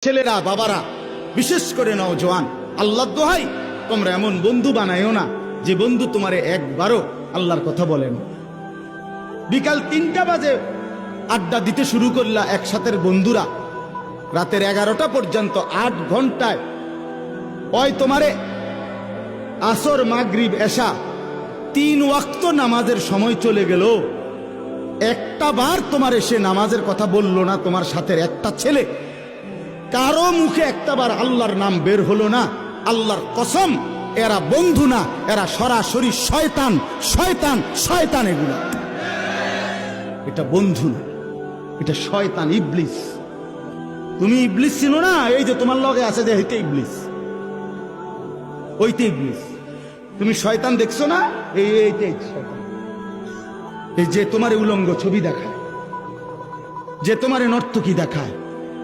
ছেলেরা, বাবারা, বিশেষ করে নওজোয়ান, আল্লাহর দোহাই তোমরা এমন বন্ধু বানায়ও না যে বন্ধু তোমারে একবারও আল্লাহর কথা বলেন। বিকাল ৩টা বাজে আড্ডা দিতে শুরু করলা একসাথের বন্ধুরা, রাতের 11টা পর্যন্ত 8 ঘন্টায় ওই তোমারে আসর, মাগরিব, এশা 3 ওয়াক্ত নামাজের সময় চলে গেল, একটা বার তোমার এসে নামাজের কথা বলল না। তোমার সাথে একটা ছেলে, কারো মুখে একটাবার আল্লাহর নাম বের হলো না। আল্লাহর কসম, এরা বন্ধু না, এরা সরাসরি শয়তান, শয়তান, শয়তান। এগুলো এটা বন্ধু না, এটা শয়তান, ইবলিস। তুমি ইবলিস ছিল না, এই যে তোমার লগে আছে যে হইতে ইবলিস, ওইতে ইবলিস। তুমি শয়তান দেখছো না, এইতে শয়তান। এই যে তোমার উলঙ্গ ছবি দেখায়, যে তোমার নর্তকী দেখায়,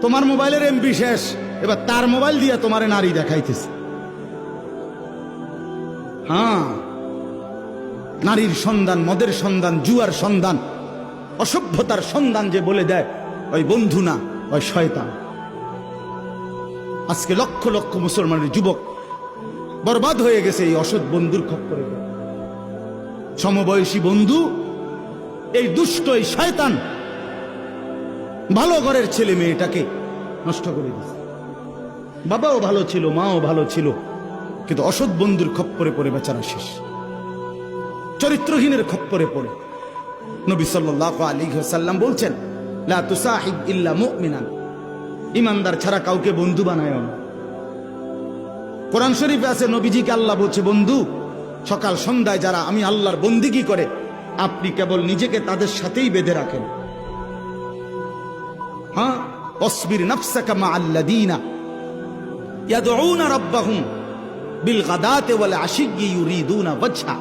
তোমার মোবাইলের এমবি শেষ, এবার তার মোবাইল দিয়ে তোমার নারী দেখাইতেছে। হ্যাঁ, নারীর সন্ধান, মদের সন্ধান, জুয়ার সন্ধান, অসভ্যতার সন্ধান যে বলে দেয়, ওই বন্ধু না, ওই শয়তান। আজকে লক্ষ লক্ষ মুসলমানের যুবক বরবাদ হয়ে গেছে এই অসৎ বন্ধুর খপ্পরে। সমবয়সী বন্ধু, এই দুষ্ট, এই শয়তান ভালো ঘরের ছেলে মেয়েটাকে নষ্ট করে দিয়েছে। বাবাও ভালো ছিল, মাও ভালো ছিল, কিন্তু অসৎ বন্ধুর খপ্পরে পড়ে বেচারা শেষ, চরিত্রহীনের খপ্পরে পড়ে। নবী সাল্লাল্লাহু আলাইহি ওয়াসাল্লাম বলছেন, লা তুসাহিব ইল্লা মুমিনান, ইমানদার ছাড়া কাউকে বন্ধু বানায় না। কোরআন শরীফে আছে, নবীজিকে আল্লাহ বলছে, বন্ধু সকাল সন্ধ্যায় যারা আমি আল্লাহর বন্দিগি করে, আপনি কেবল নিজেকে তাদের সাথেই বেঁধে রাখেন। হ্যাঁ, অসবির নাফসাকা মাআল্লাযীনা ইয়াদউনা রাব্বাহুম বিল গাদাতি ওয়াল আশিয়্যি ইউরিদুনা ওয়াজহা।